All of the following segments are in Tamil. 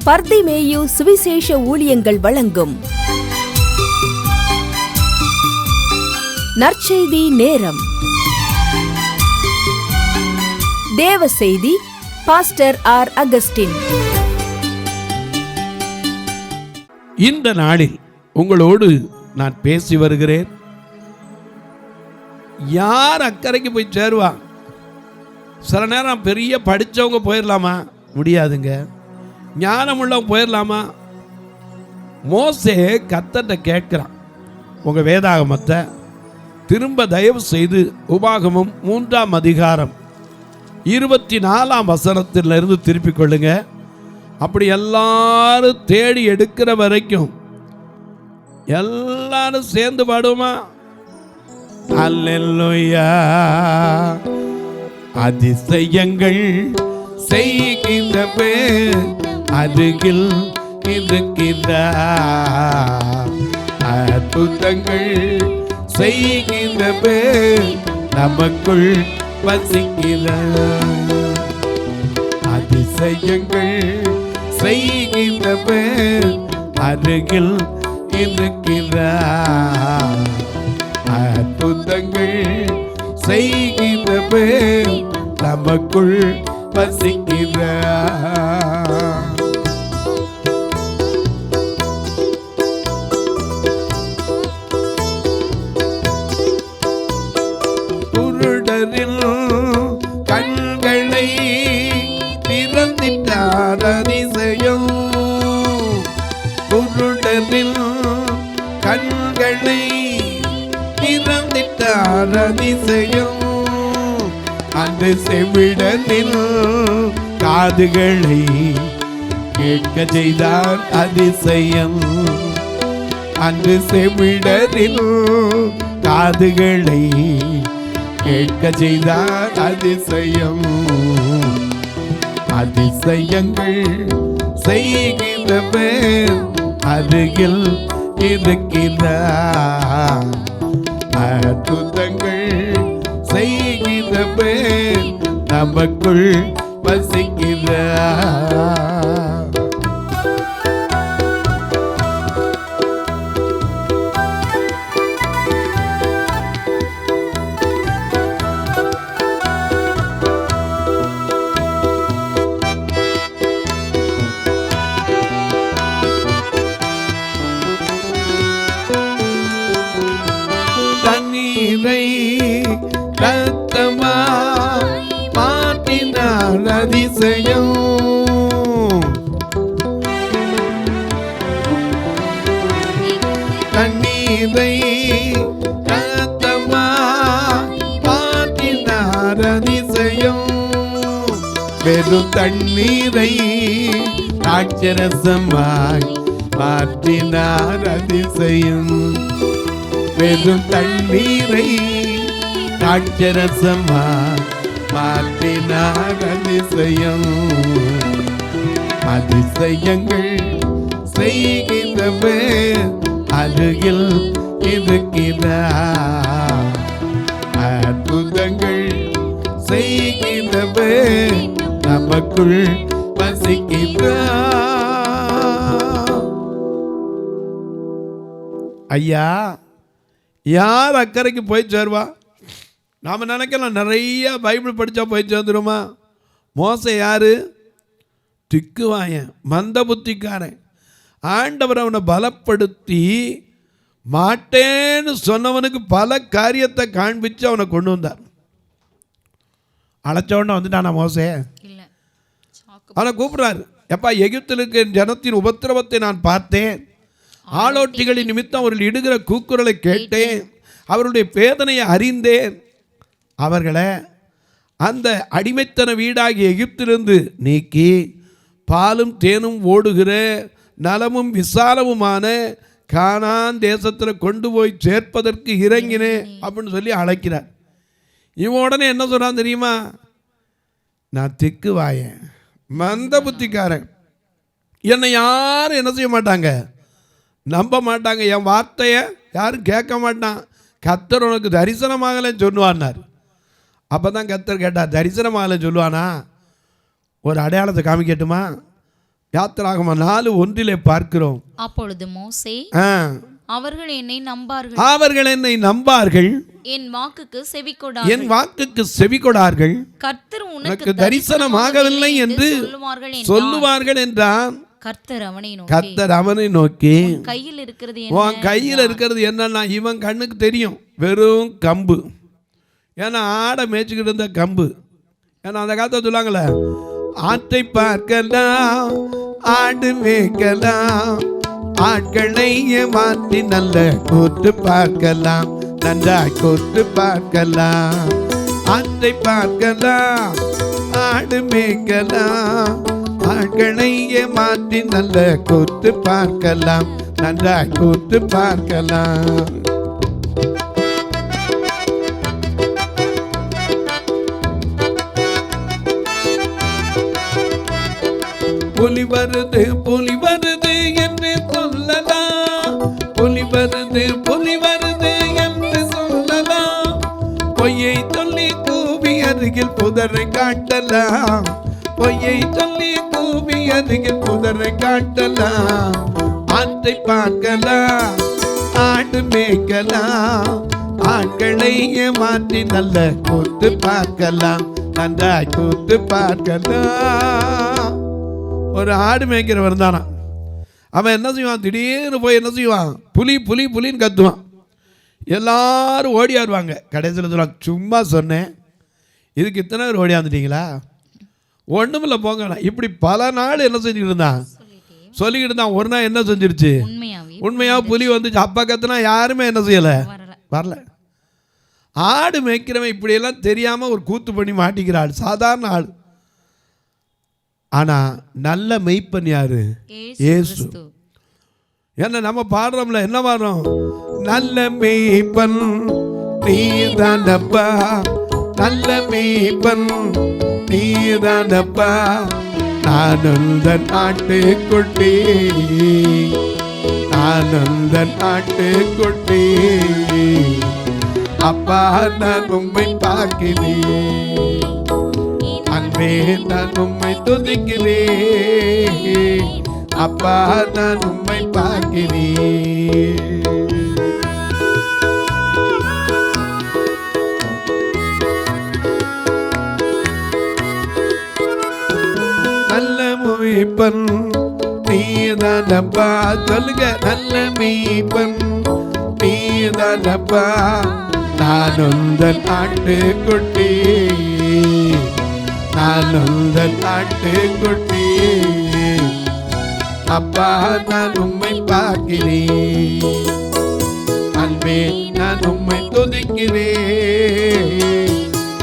பர்திமேயு சுவிசேஷ ஊழியங்கள் வழங்கும் நற்செய்தி நேரம். தேவ செய்தி பாஸ்டர் ஆர். அகஸ்டின். இந்த நாளில் உங்களோடு நான் பேசி வருகிறேன். யார் அக்கறைக்கு போய் சேருவா? சில நேரம் பெரிய படித்தவங்க போயிடலாமா? முடியாதுங்க. ஞானமுள்ளவங்க போயிடலாமா? மோசே கர்த்தர்ட்ட கேட்குறான், உங்கள் வேதாகமத்தை திரும்ப தயவு செய்து உபாகமம் 3ஆம் அதிகாரம் 24ஆம் வசனத்திலிருந்து திருப்பிக் கொள்ளுங்க. அப்படி எல்லாரும் தேடி எடுக்கிற வரைக்கும் எல்லாரும் சேர்ந்து பாடுவோமா? அல்லேலூயா. அதிசயங்கள் செய்கின்றவே அருகில் இருக்கிறார். அற்புதங்கள் செய்கின்றவே நமக்குள் வசிக்கிறார். அதிசயங்கள் செய்கின்றவே அருகில் இருக்கிறார். அற்புதங்கள் செய்கின்றவே நமக்குள் வசிக்கிறார். குருடரில் கண்களை திறந்திட்டார் அதிசயம். குருடரில் கண்களை திறந்திட்டார் அதிசயம். அந்த செவிடனில் காதுகளை கேட்க செய்தார் அதிசயம். அந்த செவிடனில் காதுகளை கேட்க செய்தார் அதிசயம். அதிசயங்கள் செய்கின்றவர் அருகில் இருக்கிறார். அற்புதங்கள் செய்கின்றவர் நமக்குள் வசிக்கிறார். தண்ணீரை ரத்தமா மாற்றினார் அதிசயம். தண்ணீரை ரத்தமா மாற்றினார் அதிசயம். வெறும் தண்ணீரை ராட்சரசமாய் மாற்றினார் அதிசயம். வெறும் தண்ணீரை ராட்சரசமா மாற்றினார் அதிசயம். அதிசயங்கள் செய்கின்றவர் அருகில் இருக்கிறார். அற்புதங்கள் செய்கின்றவர் நமக்குள் வசிக்கிறார். ஐயா, யார் அக்கறைக்கு போய் சேருவா? நாம் நினைக்கலாம் நிறைய பைபிள் படித்தா போய் சேர்ந்துருமா? மோசே யாரு? திக்குவாயன், மந்த புத்திக்காரன். ஆண்டவர் அவனை பலப்படுத்தி மாட்டேன்னு சொன்னவனுக்கு பல காரியத்தை காண்பிச்சு அவனை கொண்டு வந்தார். அழைச்சவன வந்துட்டானா மோசே? அவனை கூப்பிடுறாரு, எப்பா எகிப்தில் இருக்கிற ஜனத்தின் உபத்திரவத்தை நான் பார்த்தேன். ஆளோட்டிகளின் நிமித்தம் அவர்கள் இடுகிற கூக்குரலை கேட்டேன். அவருடைய வேதனையை அறிந்தேன். அவர்களை அந்த அடிமைத்தன வீடாகிய எகிப்திலிருந்து நீக்கி பாலும் தேனும் ஓடுகிற நலமும் விசாலமுமான கானான் தேசத்தில் கொண்டு போய் சேர்ப்பதற்கு இறங்கினேன் அப்படின்னு சொல்லி அழைக்கிறார். இவன் உடனே என்ன சொல்றான் தெரியுமா? நான் திக்கு வாயேன், மந்த புத்திக்காரன், என்னை யாரும் என்ன செய்ய மாட்டாங்க, நம்ப மாட்டாங்க, என் வார்த்தையை யாரும் கேட்க மாட்டான். கர்த்தர் உனக்கு தரிசனமாகலன்னு சொல்லுவான்னார். அப்போ தான் கர்த்தர் கேட்டார், தரிசனமாகலன்னு சொல்லுவானா? ஒரு அடையாளத்தை காமிக்கட்டுமா? யாத்திராகமம் 4:1 பார்க்கிறோம். அப்பொழுது மோசே, அவர்கள் என்னை நம்பார்கள், என் வாக்குக்கு செவிகொடார்கள், கர்த்தர் உனக்கு தரிசனமாகவில்லை என்று சொல்லுவார்கள் என்றான். கர்த்தர் அவனை நோக்கி, உன் கையில் இருக்கிறது என்னன்னா, இவன் கண்ணுக்கு தெரியும் வெறும் கம்பு. ஏன்னா ஆடை மேய்ச்சிக்கிட்டு இருந்த கம்பு. ஏன்னா அந்த காலத்தை சொல்லுவாங்களே, ஆட்டை பார்க்கலாம் ஆடு மேய்க்கலாம், ஆட்களை மாற்றி நல்ல கூத்து பார்க்கலாம், நன்றாய் கூத்து பார்க்கலாம். ஆட்டை பார்க்கலாம் ஆடு மேய்க்கலாம், ஆட்களை மாற்றி நல்ல கூத்து பார்க்கலாம், நன்றாய் கூத்து பார்க்கலாம். புலி வருது என்று சொல்லலாம், புலி வருது என்று சொல்லலாம், பொய்யை சொல்லி கூவி அருகில் புதரை காட்டலாம், பொய்யை சொல்லி கூவி அருகில் புதரை காட்டலாம். ஆட்டை பார்க்கலாம் ஆடு மேய்க்கலாம், ஆட்களை மாற்றி நல்ல கூத்து பார்க்கலாம், நன்றாய் கூத்து பார்க்கலாம். ஒரு ஆடு மேய்க்கிறவர் தானா, அவன் என்ன செய்வான், திடீர்னு போய் என்ன செய்வான், புலி புலி புலின்னு கத்துவான். எல்லாரும் ஓடியாருவாங்க. கடைசியில் சொல்லுவாங்க, சும்மா சொன்னேன், இதுக்கு இத்தனை பேர் ஓடியாந்துட்டீங்களா, ஒன்றுமில்ல போங்க. இப்படி பல நாள் என்ன செஞ்சுக்கிட்டு இருந்தான், சொல்லிக்கிட்டு இருந்தான். ஒரு நாள் என்ன செஞ்சிருச்சு, உண்மையாக புலி வந்துச்சு. அப்பா கத்துனா யாருமே என்ன செய்யலை, வரல. ஆடு மேய்க்கிறவன் இப்படியெல்லாம் தெரியாமல் ஒரு கூத்து பண்ணி மாட்டிக்கிறாள், சாதாரண ஆள். ஆனா நல்ல மெய்ப்பன் யாரு, இயேசு. என்ன நம்ம பாடுறோம்ல, என்ன பாடுறோம், நல்ல மெய்ப்பன் நீதானப்பா, நல்ல மெய்ப்பன் நீதானப்பா, நான் உந்தன் ஆட்டுக்குட்டி, நான் உந்தன் ஆட்டுக்குட்டி, அப்பா நான் உம்மை பார்க்கிறேன், அன்பே நான் உம்மை துதிக்கிறேன், அப்பா நான் உம்மை பார்க்கிறேன். நல்ல மெய்ப்பன் நீதானப்பா, சொல்லுங்க, நல்ல மெய்ப்பன் நீதானப்பா, நான் உந்தன் ஆட்டுக்குட்டி, நான் உந்தன் ஆட்டுக்குட்டி, அப்பா நான் உம்மை பார்க்கிறேன், அன்பே நான் உம்மை துதிக்கிறேன்,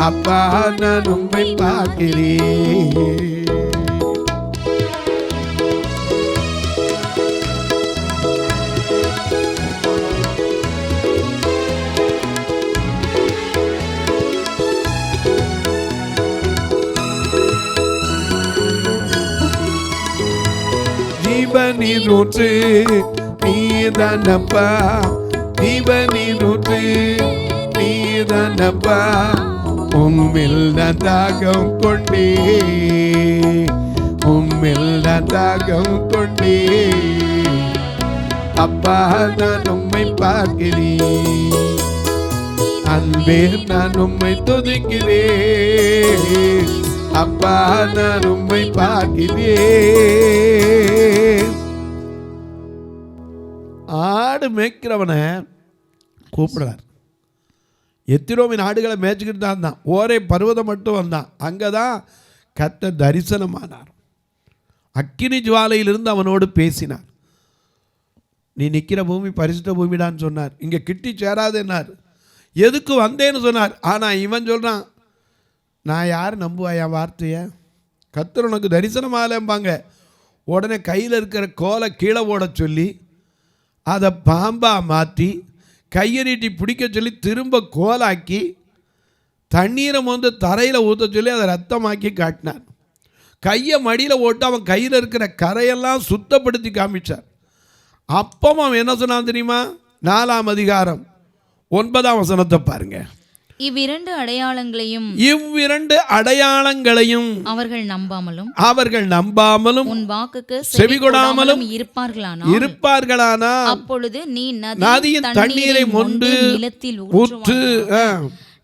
அப்பா நான் உம்மை பார்க்கிறேன். ஜீவனீரூற்று நீதானப்பா, ஜீவனீரூற்று நீதானப்பா, உம்மில் நான் தாகம் கொண்டே, உம்மில் நான் தாகம் கொண்டே, அப்பா நான் உம்மை பார்க்கிறேன், அன்பே நான் உம்மை துதிக்கிறேன், அப்பா நான் உம்மை பார்க்கிறேன். ஆடு மேய்க்கிறவனை கூப்பிடுறார். எத்திரோமின் ஆடுகளை மேய்ச்சிக்கிட்டு தான் இருந்தான். ஓரே பர்வதம் மட்டும் வந்தான். அங்கே தான் கர்த்தர் தரிசனமானார். அக்கினி ஜுவாலையிலிருந்து அவனோடு பேசினார். நீ நிற்கிற பூமி பரிசுத்த பூமிடான்னு சொன்னார். இங்கே கிட்டி சேராதுன்னார். எதுக்கு வந்தேன்னு சொன்னார். ஆனால் இவன் சொல்கிறான், நான் யார் நம்புவா என் வார்த்தையை, கர்த்தர் உனக்கு தரிசனமாகலம்பாங்க. உடனே கையில் இருக்கிற கோலை கீழே ஓட சொல்லி அதை பாம்பாக மாற்றி கையை நீட்டி பிடிக்க சொல்லி திரும்ப கோலாக்கி தண்ணீரை வந்து தரையில் ஊற்ற சொல்லி அதை ரத்தமாக்கி காட்டினார். கையை மடியில் ஓட்டு அவன் கையில் இருக்கிற கரையெல்லாம் சுத்தப்படுத்தி காமிச்சார். அப்பவும் அவன் என்ன சொன்னான் தெரியுமா? 4ஆம் அதிகாரம் 9ஆம் வசனத்தை பாருங்க. இவ்விரண்டு அடையாளங்களையும் அவர்கள் நம்பாமலும் உன் வாக்குக்கு செவிகொடாமலும் இருப்பார்களானால் அப்பொழுது நீ நதியின் தண்ணீரை மொண்டு நிலத்தில் ஊற்று.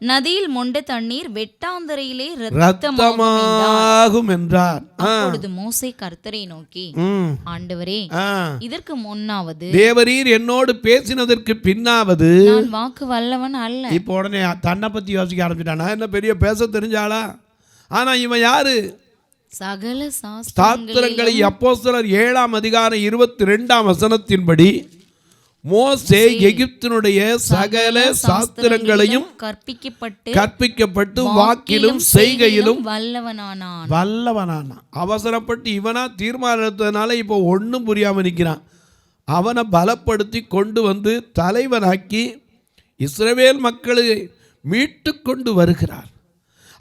நதியில் மொண்ட தண்ணீர் வெட்டாந்தரையிலே இரத்தமாகும் என்றார். அப்பொழுது மோசே கர்த்தரை நோக்கி, ஆண்டவரே, இதற்கு முன்னாவது தேவரீர் என்னோடு பேசினதற்கு பின்னாவது நான் வாக்கு வல்லவன் அல்ல. இப்போ உடனே தன்னை பத்தி யோசிக்க ஆரம்பிச்சிட்டானா? என்ன பெரிய பேச தெரிஞ்சாளா? ஆனா இவன் யாரு? சகல சாஸ்திரங்களை அப்போஸ்தலர் 7ஆம் அதிகாரம் 22ஆம் வசனத்தின்படி மோசே எகிப்தினுடைய சகல சாஸ்திரங்களையும் கற்பிக்கப்பட்டு வாக்கிலும் செய்கையிலும் வல்லவனானான். அவசரப்பட்டு இவனா தீர்மானம் எடுத்ததுனால இப்போ ஒன்றும் புரியாம நிற்கிறான். அவனை பலப்படுத்தி கொண்டு வந்து தலைவனாக்கி இஸ்ரவேல் மக்களை மீட்டு கொண்டு வருகிறார்.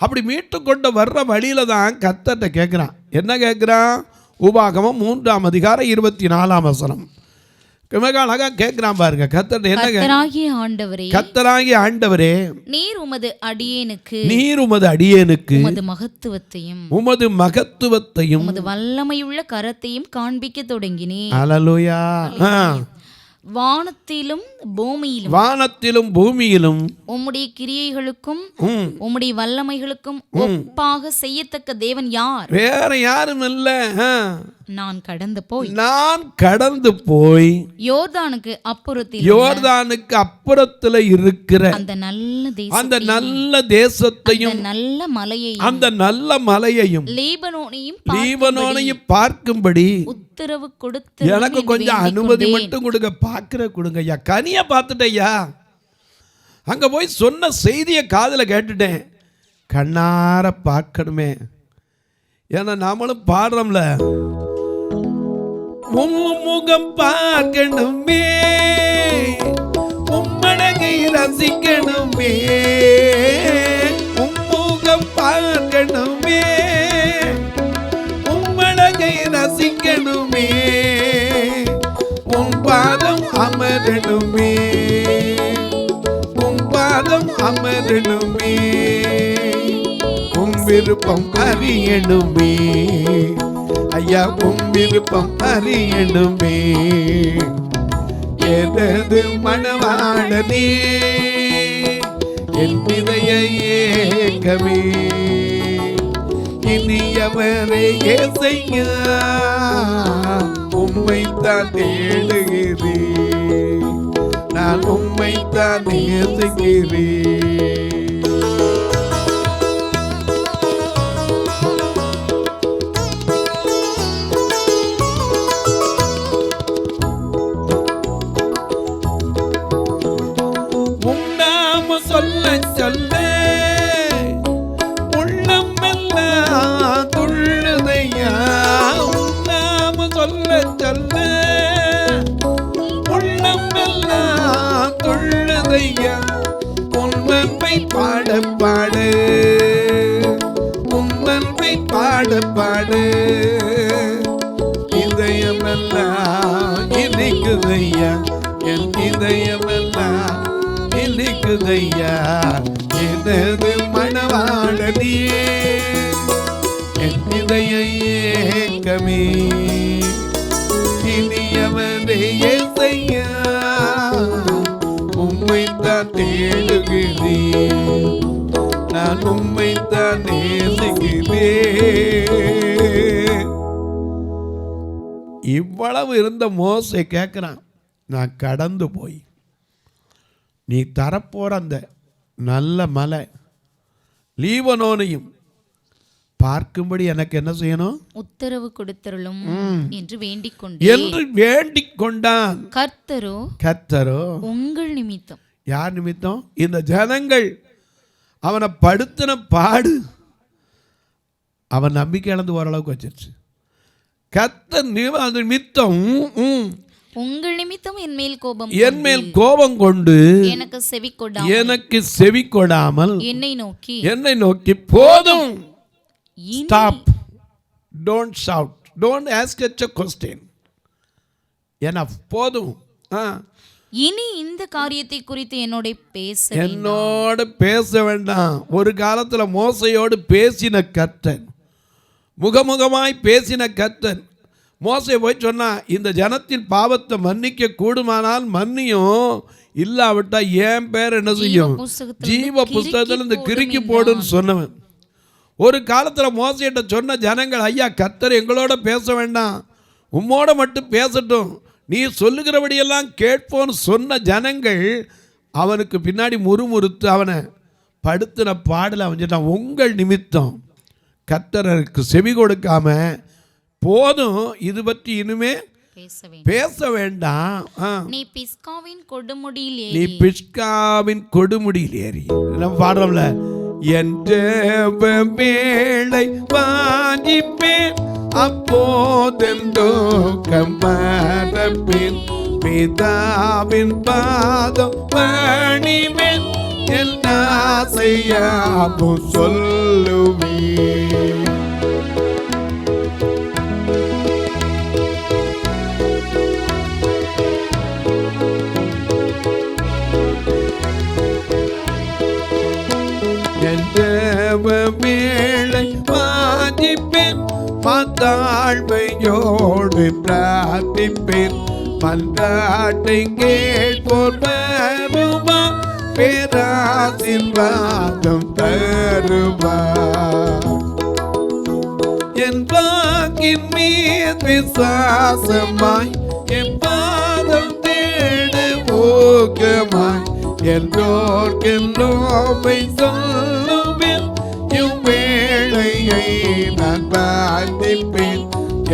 அப்படி மீட்டு கொண்டு வர்ற வழியில தான் கர்த்தர்ட்ட கேட்கிறான். என்ன கேட்கிறான்? உபாகமம் 3ஆம் அதிகாரம் 24ஆம் வசனம். அழகா கேட்கிறான் பாருங்க. கர்த்தராகிய ஆண்டவரே, நீர் உமது அடியேனுக்கு உமது மகத்துவத்தையும் உமது வல்லமையுள்ள கரத்தையும் காண்பிக்க தொடங்கினேன். அல்லேலூயா. வானத்திலும் பூமியிலும் உம்முடைய கிரியைகளுக்கும் உம்முடைய வல்லமைகளுக்கும் ஒப்பாக செய்யத்தக்க தேவன் யார்? வேற யாரும் இல்ல. நான் கடந்து போய் யோர்தானுக்கு அப்புறத்துல இருக்கிற அந்த நல்ல தேசத்தையும் அந்த நல்ல மலையையும் லீபனோனையும் பார்க்கும்படி உத்தரவு கொடுத்து எனக்கு கொஞ்சம் அனுமதி மட்டும் கொடுங்க ஐயா. கனிய பார்த்துட்டையா, அங்க போய் சொன்ன செய்தியை காதுல கேட்டுட்டேன். கண்ணார பார்க்கணுமே. ஏன்னா நாமளும் பாடுறோம்ல, முகம் பார்க்கணுமே, உம்மழகை ரசிக்கணுமே, உம்முகம் பார்க்கணுமே, உம்மழகை ரசிக்கணுமே, உன் பாதம் அமரணுமே, உன் பாதம் அமரணுமே, உன் விருப்பம் அறியணுமே ஐயா, உன் விருப்பம் அறியணுமே. எனது மணவாளனே, என் இதய ஏக்கமே, இனியவரே ஏசையா, உம்மைத்தான் தேடுகிறேன், நான் உம்மைத்தான் நேசிக்கிறேன். சொல்ல சொல்ல உள்ளம் எல்லாம் துள்ளுதையா, நாம சொல்ல சொல்ல உள்ளம் எல்லாம் துள்ளுதையா, உன்னை பாட பாடு, உன்னை பாட பாடு, இதயமெல்லாம் இனிக்குதையா, என் இதயமெல்லாம் இனிக்குதையா, எனது மணவாளனே, என் இதய ஏக்கமே, இனியவனே ஏசையா, உம்மைத்தான் தேடுகிறேன், நான் உம்மைத்தான் நேசிக்கிறேன். இவ்வளவு இருந்த மோசே கேட்கிறான், நான் கடந்து போய் நீ தரப்போற அந்த நல்ல மலை லீபனோனையும் பார்க்கும்படி எனக்கு என்ன செய்யணும்? உத்தரவு கொடுத்தருளும் என்று வேண்டிக் கொண்டான். கர்த்தரோ உங்கள் நிமித்தம். யார் நிமித்தம்? இந்த ஜனங்கள் அவனை படுத்தின பாடு அவன் நம்பிக்கை இழந்து ஓரளவுக்கு வச்சிருச்சு. கர்த்தர் நிமித்தம் உங்கள் நிமித்தம் என் மேல் கோபம் கொண்டு எனக்கு செவி கொடாமல் என்னை நோக்கி போதும். Stop, don't shout, don't ask a question. enough, போதும். இனி இந்த காரியத்தை குறித்து என்னோடு பேச வேண்டாம். ஒரு காலத்துல மோசையோடு பேசின கர்த்தன், முகமுகமாய் பேசின கர்த்தன். மோசே போய் சொன்னா, இந்த ஜனத்தின் பாவத்தை மன்னிக்க கூடுமானால் மன்னியும், இல்லாவிட்டா என் பேர் என்ன செய்யும், ஜீவ புஸ்தகத்திலிருந்து கிறுக்கி போடுன்னு சொன்னவன். ஒரு காலத்தில் மோசையிட்ட சொன்ன ஜனங்கள், ஐயா கர்த்தர் எங்களோட பேச வேண்டாம், உம்மோட மட்டும் பேசட்டும், நீ சொல்லுகிறபடியெல்லாம் கேட்போன்னு சொன்ன ஜனங்கள் அவனுக்கு பின்னாடி முறுமுறுத்து அவனை படுத்தின பாடல அவன் சொன்னான், உங்கள் நிமித்தம் கர்த்தருக்கு செவி கொடுக்காம போதும், இது பற்றி இனிமே பேச வேண்டாம். நீ பிஸ்காவின் கொடுமுடியில் ஏறி நம்ம பாடுறோம்ல, என் வேளை வாங்கிப்பேன் அப்போதெந்தோ கம்பரப்பின் பிதாவின் பாதம் பணிவேன், என்ன செய்யாமோ சொல்லுவேன். வேளை வாஞ்சிப்பேன், தாழ்மையோடு பிரார்த்திப்பேன், மன்றாட்டை கேட்போர் வருவா, பேராசீர்வாதம் தருவா. என் வாக்கின் மீது விசுவாசமாய் என் பாதம் தேடு ஊக்கமாய், எல்லோர்க்கெல்லோமை சொல்லுவேன், இவ்வேளையை நான் பாதிப்பேன்,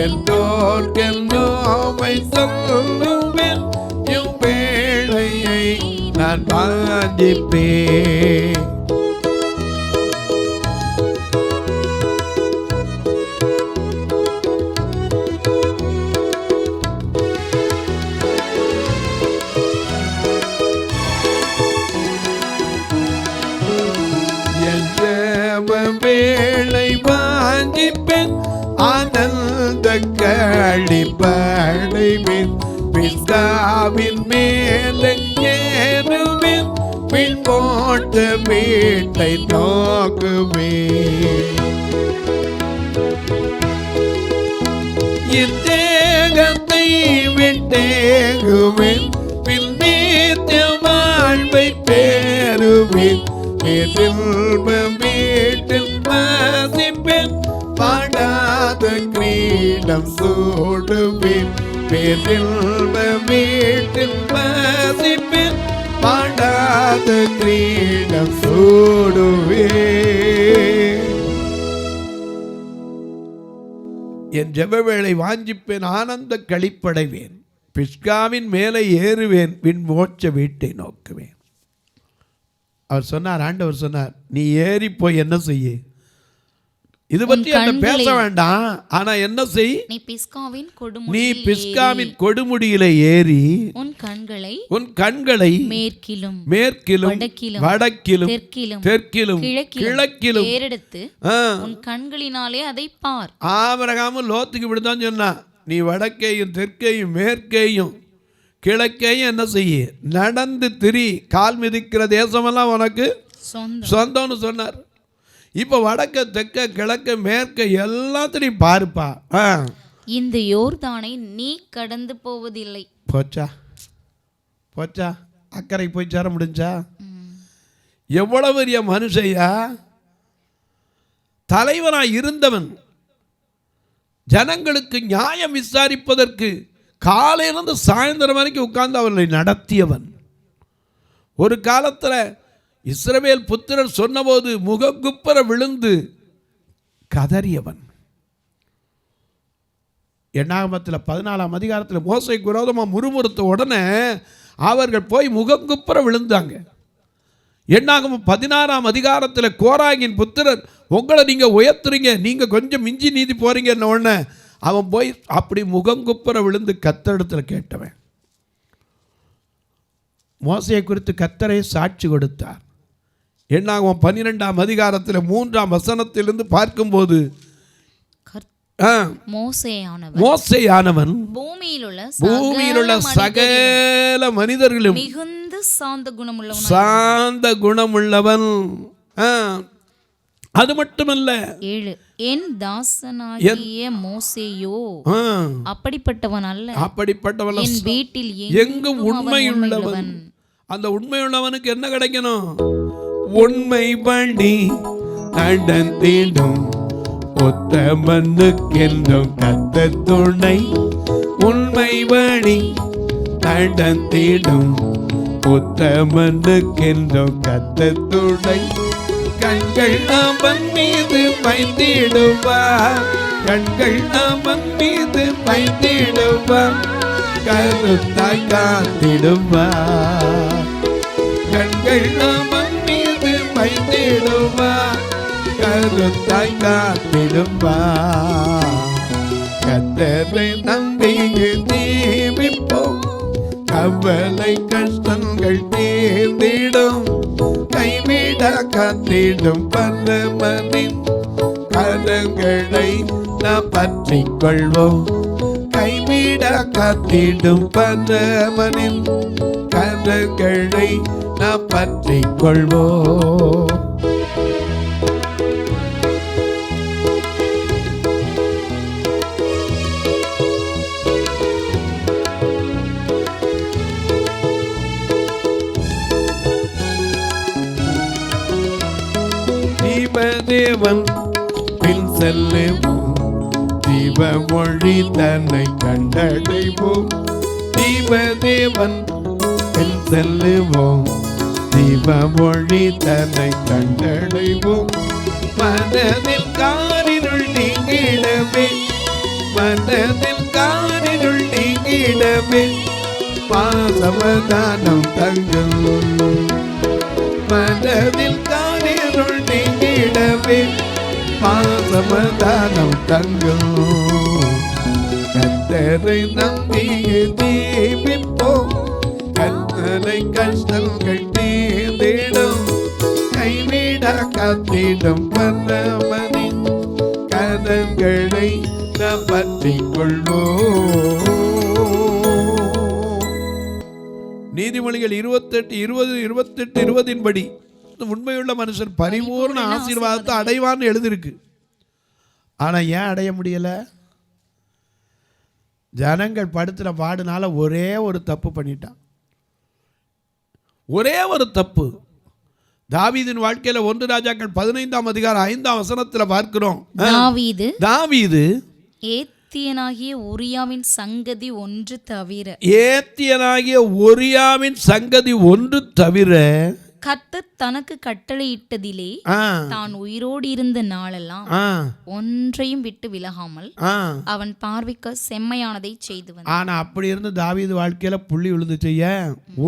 எல்லோர்க்கெல்லோமை சொல்லுவேன், இவ்வேளையை நான் பாதிப்பேன். வேளை வாங்கிப்பேன், ஆனந்த கழிப்படைவேன், பிதாவின் மேலே ஏறுவேன், பின் போட்ட வீட்டை நோக்குவேன். இத்தேகத்தை விட்டேகுவேன், பின் நித்திய வாழ்வை பெறுவேன், வீட்டில் வாசிப்பேன், பாடாத கிரீடம் சூடுவேன், வீட்டில் வாசிப்பேன், பாடாத கிரீடம் சூடுவேன். என் ஜெப வேளை வாஞ்சிப்பேன், ஆனந்த களிப்படைவேன், பிஸ்காவின் மேலே ஏறுவேன், பின் மோட்ச வீட்டை நோக்குவேன். அவர் சொன்னார், ஆண்டவர் சொன்னார், நீ ஏறி போய் என்ன செய்ய, இது பற்றி என்ன பேச வேண்டாம், ஆனா என்ன செய், நீ பிஸ்காவின் கொடுமுடியில ஏறி உன் கண்களை மேற்கிலும் வடக்கிலும் தெற்கிலும் கிழக்கிலும் ஏறெடுத்து உன் கண்களினாலே அதை பார். ஆபிரகாமும் லோத்துக்கு இப்படித்தான் சொன்னா, நீ வடக்கையும் தெற்கையும் மேற்கையும் கிழக்கையும் என்ன செய்ய, நடந்து திரி, கால் மிதிக்கிற தேசமெல்லாம் உனக்கு சொந்தம்னு சொன்னார். இப்ப வடக்க தெற்க கிழக்க மேற்க எல்லாத்திலையும் பாருப்பா, இந்த யோர்தானை நீ கடந்து போவதில்லை. போச்சா போச்சா, அக்கறை போய் சேர முடிஞ்சா? எவ்வளவு பெரிய மனுஷையா, தலைவனாய் இருந்தவன், ஜனங்களுக்கு நியாயம் விசாரிப்பதற்கு காலையிலிருந்து சாயந்தரம் வரைக்கும் உட்கார்ந்து அவர்களை நடத்தியவன். ஒரு காலத்தில் இஸ்ரவேல் புத்திரர் சொன்னபோது முகங்குப்புற விழுந்து கதறியவன். எண்ணாகமத்தில் 14ஆம் அதிகாரத்தில் மோசைக்கு விரோதமாக முறுமுறுத்த உடனே அவர்கள் போய் முகங்குப்புற விழுந்தாங்க. எண்ணாகமம் 16ஆம் அதிகாரத்தில் கோராகின் புத்திரர், உங்களை நீங்கள் உயர்த்துறீங்க, நீங்கள் கொஞ்சம் மிஞ்சி நீதி போறீங்கன்னு உடனே அவன் போய் அப்படி முகங்குப்புற விழுந்து கர்த்தரிடத்தில் கேட்டவன். மோசையை குறித்து கர்த்தரை சாட்சி கொடுத்தார். என்னாகும் 12ஆம் அதிகாரத்தில் 3ஆம் வசனத்திலிருந்து பார்க்கும்போது மோசேயானவன் பூமியிலுள்ள சகல மனிதர்களும் மிகுந்த சாந்த குணமுள்ளவன். அது மட்டுமல்ல, 7 என் தாசனாகிய மோசேயோ அப்படிப்பட்டவன் அல்ல, என் வீட்டில் எங்கும் உண்மையுள்ளவன். அந்த உண்மையுள்ளவனுக்கு என்ன கிடைக்கணும்? உண்மை பண்ணி நடந்திடும் உத்தமனுக்கென்றும் கர்த்தர் துணை. உண்மை வழி நடந்திடும் உத்தமனுக்கென்றும் கர்த்தர் துணை. கண்கள் அவன் மீது வைத்திடுவார், கண்கள் அவன் மீது வைத்திடுவார், கருத்தாய் காத்திடுவார். கண்கள் அவன் மீது வைத்திடுவார், கருத்தாய் காத்திடுவார். கர்த்தரை நம்பி ஜீவிப்போம், கவலை கஷ்டங்கள் தீர்ந்திடும். கைவிட காத்திடும் பரமனின் கரங்களை நாம் பற்றிக் கொள்வோம். கைவிட காத்திடும் பரமனின் கரங்களை நாம் பற்றிக் கொள்வோம். தேவன் பின் செல்லுவோம், தீப மொழி தன்னை கண்டடைவோம். தேவன் பின் செல்லுவோம், தீப மொழி தன்னை கண்டடைவோம். மனதில் காரிருள் நீங்கிடவே, மனதில் காரிருள் நீங்கிடவே, சமாதானம் தங்கும். மனதில் காரிருள் நீங்கிடவே, சமாதானம் தங்கும். கர்த்தரை நம்பி ஜீவிப்போம், கர்த்தரை கஷ்டங்கள் தீர்ந்திடும். கைவிட காத்திடும் பரமனின் கரங்களை நாம் பற்றிக் கொள்வோம். நீதிமொழிகள் 28:20 படி உண்மையுள்ள மனுஷன் பரிபூர்ண ஆசீர்வாதத்தை அடைவான்னு எழுதிருக்கு. ஆனா ஏன் அடைய முடியல? ஜனங்கள் படுத்துற பாடுனால ஒரே ஒரு தப்பு பண்ணிட்டான். ஒரே ஒரு தப்பு. தாவீதின் வாழ்க்கையில 1 ராஜாக்கள் 15ஆம் அதிகாரம் 5ஆம் வசனத்துல பார்க்கிறோம். தாவீது ஏத்தியனாகிய உரியாவின் சங்கதி ஒன்று தவிர கர்த்தர் தனக்கு கட்டளையிட்டதிலே தான் உயிரோடு இருந்த நாளெல்லாம் ஒன்றையும் விட்டு விலகாமல் அவன் பார்வைக்கு செம்மையானதை செய்து வந்தான். ஆனா அப்படி இருந்து தாவீது வாழ்க்கையில புள்ளி விழுந்து செய்ய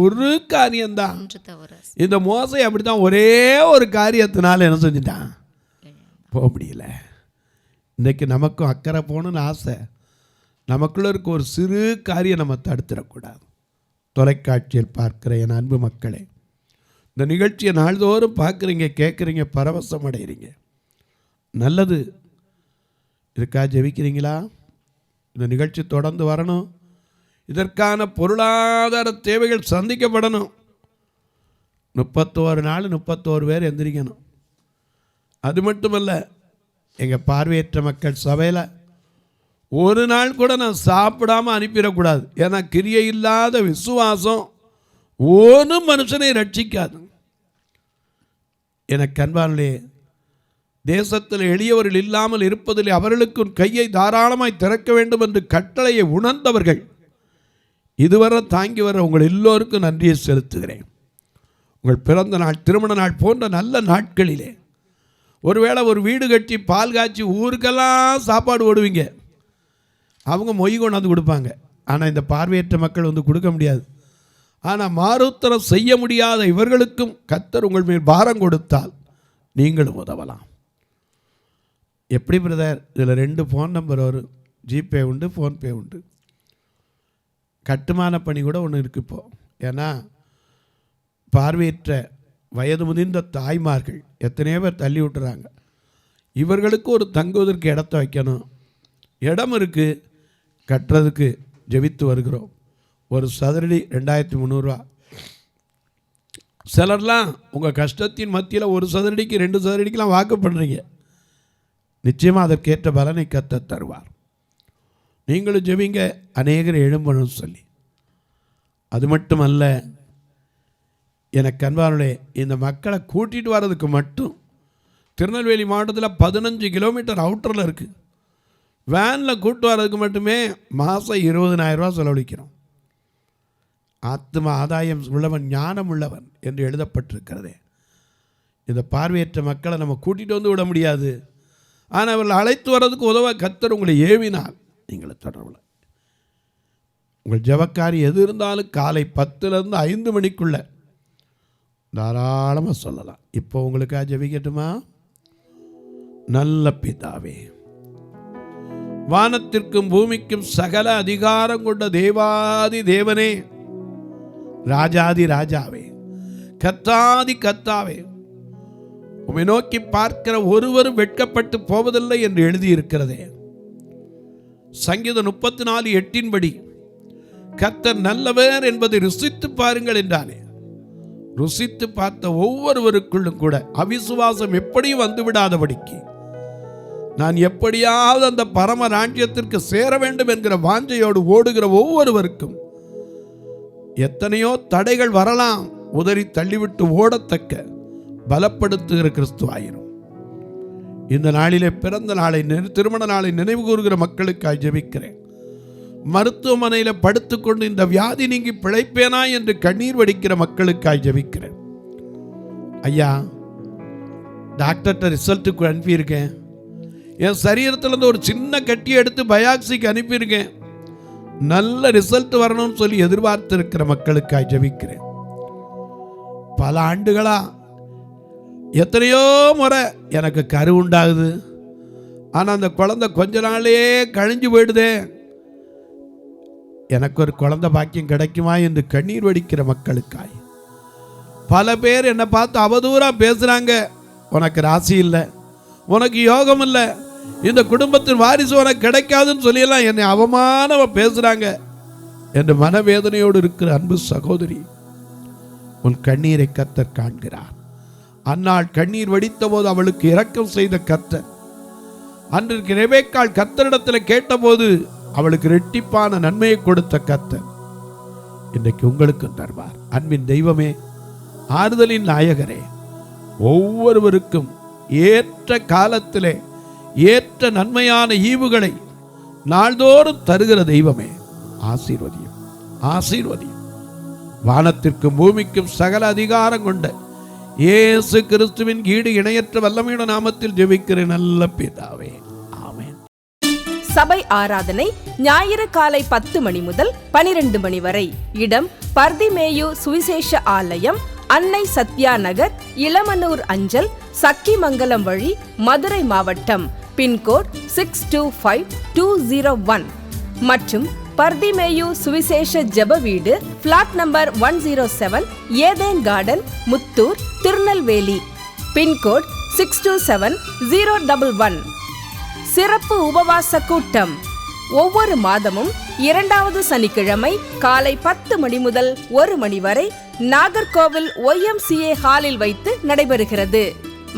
ஒரு காரியம்தான் ஒன்று தவிர. இந்த மோசே அப்படித்தான் ஒரே ஒரு காரியத்தினால என்ன செஞ்சுட்டான்? போக முடியல. இன்னைக்கு நமக்கும் அக்கறை போகணும்னு ஆசை. நமக்குள்ள இருக்க ஒரு சிறு காரியம் நம்ம தடுத்துடக்கூடாது. தொலைக்காட்சியில் பார்க்கிற என் அன்பு மக்களே, இந்த நிகழ்ச்சியை நாள்தோறும் பார்க்குறீங்க, கேட்குறீங்க, பரவசம் அடைகிறீங்க. நல்லது. இதுக்காக ஜெபிக்கிறீங்களா? இந்த நிகழ்ச்சி தொடர்ந்து வரணும். இதற்கான பொருளாதார தேவைகள் சந்திக்கப்படணும். 31 நாள் 31 பேர் எந்திரிக்கணும். அது மட்டுமல்ல, எங்கள் பார்வையற்ற மக்கள் சபையில் ஒரு நாள் கூட நான் சாப்பிடாமல் அனுப்பிடக்கூடாது. ஏன்னா கிரியை இல்லாத விசுவாசம் ஒரு மனுஷனை ரட்சிக்காது. எனக்கு அன்பானே, தேசத்தில் எளியவர்கள் இல்லாமல் இருப்பதில் அவர்களுக்கு கையை தாராளமாய் திறக்க வேண்டும் என்று கட்டளையை உணர்ந்தவர்கள் இதுவரை தாங்கி வர உங்கள் எல்லோருக்கும் நன்றியை செலுத்துகிறேன். உங்கள் பிறந்த நாள், திருமண நாள் போன்ற நல்ல நாட்களிலே ஒருவேளை ஒரு வீடு கட்டி பால் காய்ச்சி ஊருக்கெல்லாம் சாப்பாடு ஓடுவீங்க. அவங்க மொய் கொண்டாந்து கொடுப்பாங்க. ஆனால் இந்த பார்வையற்ற மக்கள் வந்து கொடுக்க முடியாது. ஆனால் மாறுத்தரம் செய்ய முடியாத இவர்களுக்கும் கர்த்தர் உங்கள் மேல் பாரம் கொடுத்தால் நீங்களும் உதவலாம். எப்படி பிரதர்? இதில் 2 ஃபோன் நம்பர் வரும். ஜிபே உண்டு, ஃபோன்பே உண்டு. கட்டுமான பணி கூட ஒன்று இருக்குது இப்போ. ஏன்னா பார்வையற்ற வயது முதிர்ந்த தாய்மார்கள் எத்தனையோ பேர் தள்ளி விட்டுறாங்க. இவர்களுக்கு ஒரு தங்குவதற்கு இடத்த வைக்கணும். இடம் இருக்குது, கட்டுறதுக்கு ஜெபித்து வருகிறோம். ஒரு சதுரடி 2300 ரூபா. சிலர்லாம் உங்கள் கஷ்டத்தின் மத்தியில் ஒரு சதுரடிக்கு 2 சதுரடிக்கெலாம் வாக்கு பண்ணுறீங்க. நிச்சயமாக அதற்கேற்ற பலனை கர்த்தர் தருவார். நீங்களும் ஜெபிங்க, அநேகர் எழும்பணும்னு சொல்லி. அது மட்டுமல்ல, எனக்கு அன்பானவர்களே, இந்த மக்களை கூட்டிகிட்டு வர்றதுக்கு மட்டும் திருநெல்வேலி மாவட்டத்தில் 15 கிலோமீட்டர் அவுட்டரில் இருக்குது. வேனில் கூட்டு வர்றதுக்கு மட்டுமே மாதம் 20,000 ரூபா செலவழிக்கிறோம். ஆத்ம ஆதாயம் உள்ளவன் ஞானம் உள்ளவன் என்று எழுதப்பட்டிருக்கிறதே. இந்த பார்வையற்ற மக்களை நம்ம கூட்டிகிட்டு வந்து விட முடியாது. ஆனால் அவர்கள் அழைத்து வர்றதுக்கு உதவ கர்த்தர் உங்களை ஏவினால் நீங்களை தொடரல. உங்கள் ஜெபக்காரி எது இருந்தாலும் காலை 10லேருந்து 5 மணிக்குள்ளே தாராளமாக சொல்லலாம். இப்போ உங்களுக்காக ஜெபிக்கட்டுமா? நல்ல பிதாவே, வானத்திற்கும் பூமிக்கும் சகல அதிகாரம் கொண்ட தேவாதி தேவனே, ராஜாதி ராஜாவே, கர்த்தாதி கர்த்தாவே, உம்மை நோக்கி பார்க்கிற ஒருவரும் வெட்கப்பட்டு போவதில்லை என்று எழுதியிருக்கிறதே. சங்கீதம் 34:8 கர்த்தர் நல்லவர் என்பதை ருசித்து பாருங்கள் என்றானே. ருசித்து பார்த்த ஒவ்வொருவருக்குள்ளும் கூட அவிசுவாசம் எப்படியும் வந்துவிடாதபடிக்கு, நான் எப்படியாவது அந்த பரம ராஜ்யத்திற்கு சேர வேண்டும் என்கிற வாஞ்சையோடு ஓடுகிற ஒவ்வொருவருக்கும் எத்தனையோ தடைகள் வரலாம், உதறி தள்ளிவிட்டு ஓடத்தக்க பலப்படுத்துகிற கிறிஸ்துவாயிரும். இந்த நாளிலே பிறந்த நாளை, திருமண நாளை நினைவு கூறுகிற மக்களுக்காய் ஜெபிக்கிறேன். மருத்துவமனையில் படுத்துக்கொண்டு இந்த வியாதி நீங்கி பிழைப்பேனா என்று கண்ணீர் வடிக்கிற மக்களுக்காய் ஜெபிக்கிறேன். ஐயா, டாக்டர்கிட்ட ரிசல்ட்டுக்கு அனுப்பியிருக்கேன். என் சரீரத்திலேருந்து ஒரு சின்ன கட்டியை எடுத்து பயாப்சிக்கு அனுப்பியிருக்கேன். நல்ல ரிசல்ட் வரணும்னு சொல்லி எதிர்பார்த்திருக்கிற மக்களுக்காய் ஜெபிக்கிறேன். பல ஆண்டுகளா எத்தனையோ முறை எனக்கு கரு உண்டாகுது, ஆனால் அந்த குழந்தை கொஞ்ச நாளே கழிஞ்சு போயிடுதே, எனக்கு ஒரு குழந்தை பாக்கியம் கிடைக்குமா என்று கண்ணீர் வடிக்கிற மக்களுக்காய். பல பேர் என்னை பார்த்து அவதூறாக பேசுகிறாங்க. உனக்கு ராசி இல்லை, உனக்கு யோகம் இல்லை, இந்த குடும்பத்தின் வாரிசு உனக்கு கிடைக்காதுன்னு சொல்லியெல்லாம் என்னை அவமானமாக பேசுகிறாங்க என்று மனவேதனையோடு இருக்கிற அன்பு சகோதரி, உன் கண்ணீரை கர்த்தர் காண்கிறார். அன்னாள் கண்ணீர் வடித்த போது அவளுக்கு இரக்கம் செய்த கர்த்தர், அன்றைக்கு ரெபெக்காள் கர்த்தரிடத்தில் கேட்டபோது அவளுக்கு இரட்டிப்பான நன்மையை கொடுத்த கர்த்தர் இன்றைக்கு உங்களுக்கு தருவார். அன்பின் தெய்வமே, ஆறுதலின் நாயகரே, ஒவ்வொருவருக்கும் ஏற்ற காலத்திலே ஏற்ற நன்மையான ஈவுகளை நாள்தோறும் தருகிற தெய்வமே, ஆசீர்வதியும் ஆசீர்வதியும். வானத்திற்கும் பூமிக்கும் சகல அதிகாரம் கொண்ட இயேசு கிறிஸ்துவின் ஈடு இணையற்ற வல்லமையுள்ள நாமத்தில் ஜெபிக்கிற நல்ல பிதாவே, ஆமென். சபை ஆராதனை ஞாயிறு காலை 10 மணி முதல் 12 மணி வரை. இடம் பர்திமேயு சுவிசேஷ ஆலயம், அன்னை சத்யா நகர், இளமனூர் அஞ்சல், சக்கிமங்கலம் வழி, மதுரை மாவட்டம். பின்கோட் 625201 மற்றும் பர்திமேயு சுவிசேஷ ஜெப வீடு, plot number 107, Eden garden, Muthur, Tirunelveli. Pin code 627011. சிறப்பு உபவாச கூட்டம் ஒவ்வொரு மாதமும் 2வது சனிக்கிழமை காலை 10 மணி முதல் 1 மணி வரை நாகர்கோவில் YMCA ஹாலில் வைத்து நடைபெறுகிறது.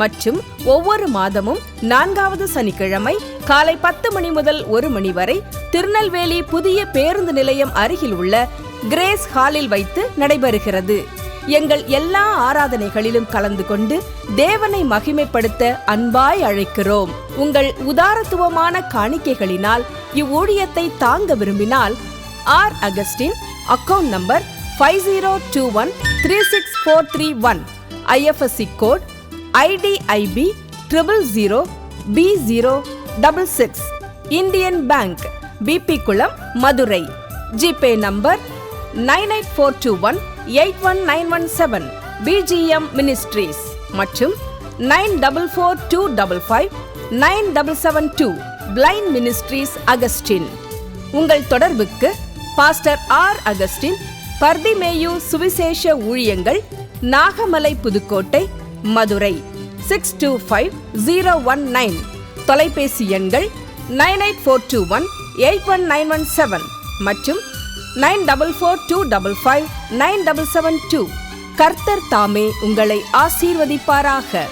மற்றும் ஒவ்வொரு மாதமும் 4வது சனிக்கிழமை காலை 10 மணி முதல் 1 மணி வரை திருநெல்வேலி புதிய பேருந்து நிலையம் அருகில் உள்ள கிரேஸ் ஹாலில் வைத்து நடைபெறுகிறது. எங்கள் எல்லா ஆராதனைகளிலும் கலந்து கொண்டு தேவனை மகிமைப்படுத்த அன்பாய் அழைக்கிறோம். உங்கள் உதாரத்துவமான காணிக்கைகளினால் இவ்வூழியத்தை தாங்க விரும்பினால் R Augustine, account number 5021364331, IFSC code IDIB 000B066, Indian bank, BP Kulam, Madurai. GPay number 9842181917, BGM ministries மற்றும் 9442559772, பிளைண்ட் மினிஸ்ட்ரீஸ் அகஸ்டின். உங்கள் தொடர்புக்கு பாஸ்டர் ஆர் அகஸ்டின், பர்திமேயு சுவிசேஷ ஊழியங்கள், நாகமலை, புதுக்கோட்டை, மதுரை 625019. தொலைபேசி எண்கள் 9842181917 மற்றும் 9442559772. கர்த்தர் தாமே உங்களை ஆசீர்வதிப்பாராக.